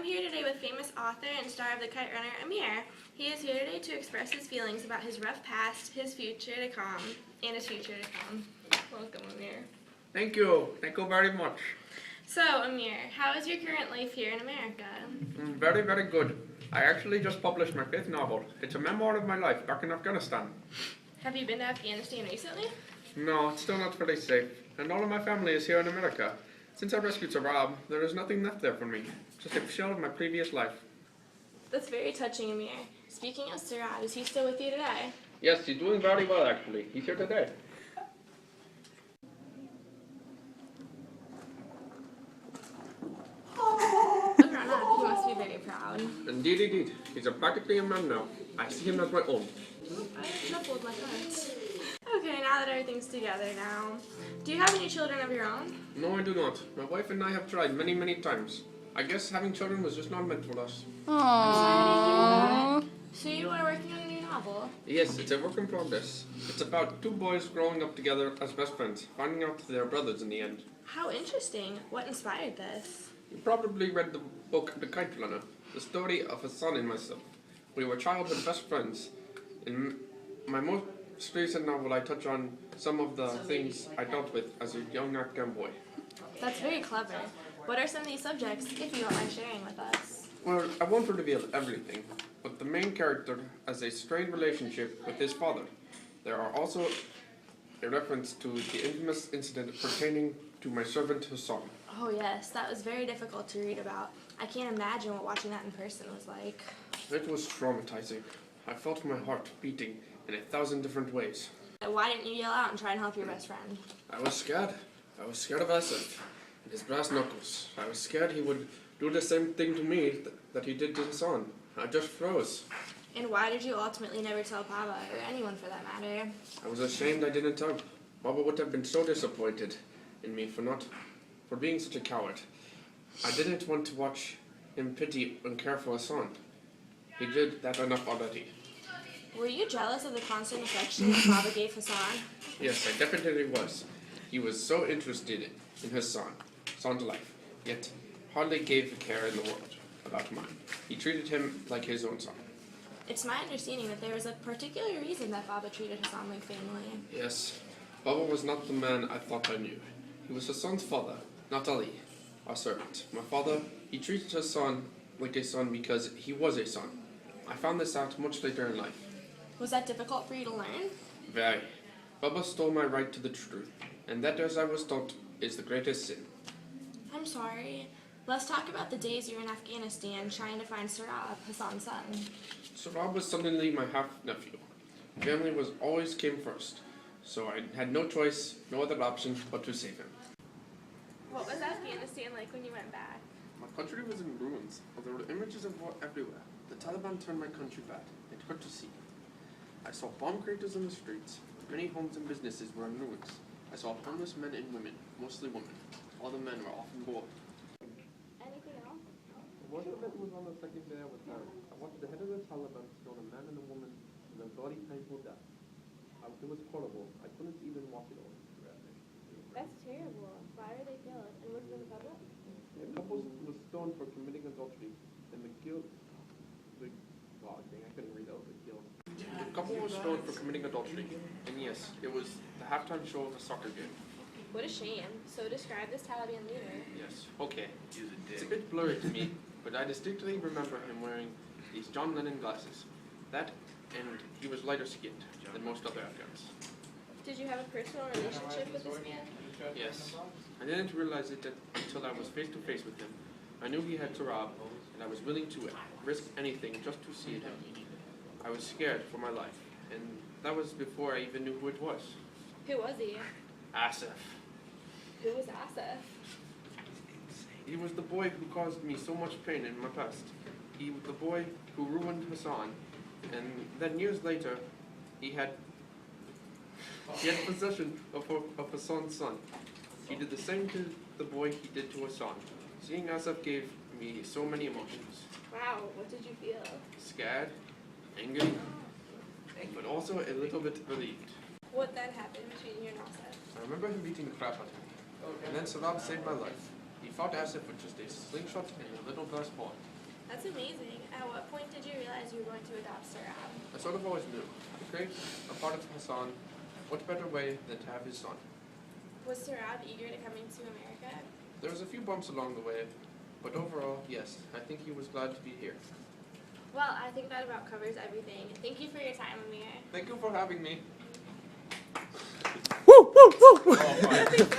I'm here today with famous author and star of The Kite Runner, Amir. He is here today to express his feelings about his rough past, his future to come, and his future to come. Welcome, Amir. Thank you very much. So, Amir, how is your current life here in America? Very, very good. I actually just published my 5th novel. It's a memoir of my life back in Afghanistan. Have you been to Afghanistan recently? No, it's still not very safe, and all of my family is here in America. Since I rescued Sarab, there is nothing left there for me, just a shell of my previous life. That's very touching, Amir. Speaking of Sarab, is he still with you today? Yes, he's doing very well actually. He's here today. Look around that, he must be very proud. Indeed. He's practically a man now. I see him as my own. I shuffled my cards. Okay, now that everything's together now, do you have any children of your own? No, I do not. My wife and I have tried many, many times. I guess having children was just not meant for us. Aww. So you are working on a new novel? Yes, it's a work in progress. It's about 2 boys growing up together as best friends, finding out they're brothers in the end. How interesting. What inspired this? You probably read the book The Kite Runner, the story of Hassan and myself. We were childhood best friends. In my most recent novel, I touch on some of the things I dealt with as a young Afghan boy. That's very clever. What are some of these subjects, if you don't mind sharing with us? Well, I won't reveal everything, but the main character has a strained relationship with his father. There are also a reference to the infamous incident pertaining to my servant Hassan. Oh yes, that was very difficult to read about. I can't imagine what watching that in person was like. It was traumatizing. I felt my heart beating in 1,000 different ways. Why didn't you yell out and try and help your best friend? I was scared. I was scared of Asif and his brass knuckles. I was scared he would do the same thing to me that he did to Hassan. I just froze. And why did you ultimately never tell Baba, or anyone for that matter? I was ashamed I didn't tell. Baba would have been so disappointed in me for being such a coward. I didn't want to watch him pity and care for Hassan. He did that enough already. Were you jealous of the constant affection that Baba gave Hassan? Yes, I definitely was. He was so interested in Hassan's life, yet hardly gave a care in the world about mine. He treated him like his own son. It's my understanding that there was a particular reason that Baba treated Hassan like family. Yes, Baba was not the man I thought I knew. He was Hassan's father, not Ali, our servant. My father, he treated Hassan like a son because he was a son. I found this out much later in life. Was that difficult for you to learn? Very. Baba stole my right to the truth, and that, as I was taught, is the greatest sin. I'm sorry. Let's talk about the days you were in Afghanistan trying to find Sarab, Hassan's son. Sarab was suddenly my half-nephew. Family always came first, so I had no choice, no other option but to save him. What was Afghanistan like when you went back? My country was in ruins, but there were images of war everywhere. The Taliban turned my country bad. It hurt to see. I saw bomb craters in the streets. Many homes and businesses were in ruins. I saw homeless men and women, mostly women. All the men were often bored. Anything else? The worship that was on the second day I was there. I watched the head of the Taliban stone a man and a woman to their bloody, painful death. It was horrible. I couldn't even watch it all. That's terrible. Why were they killed? And was it in public? A couple was stoned for committing adultery, and the couple was stoned for committing adultery, and yes, it was the halftime show of a soccer game. What a shame. So describe this Taliban leader. Yes, okay. It's a bit blurry to me, but I distinctly remember him wearing these John Lennon glasses. That, and he was lighter skinned than most other Afghans. Did you have a personal relationship with this man? Yes. I didn't realize it until I was face to face with him. I knew he had Sarab, and I was willing to risk anything just to see him. I was scared for my life, and that was before I even knew who it was. Who was he? Asif. Who was Asif? He was the boy who caused me so much pain in my past. He was the boy who ruined Hassan, and then years later, he had possession of Hassan's son. He did the same to the boy he did to Hassan. Seeing Asif gave me so many emotions. Wow, what did you feel? Scared, angry, but also a little bit relieved. What then happened between you and Asif? I remember him beating the crap out of me, and then Sarab saved my life. He fought Asif with just a slingshot and a little glass ball. That's amazing. At what point did you realize you were going to adopt Sarab? I sort of always knew. Great, a part of Hassan. What better way than to have his son? Was Sarab eager to come into America? There was a few bumps along the way, but overall, yes, I think he was glad to be here. Well, I think that about covers everything. Thank you for your time, Amir. Thank you for having me. Woo, woo, woo. Oh, fine.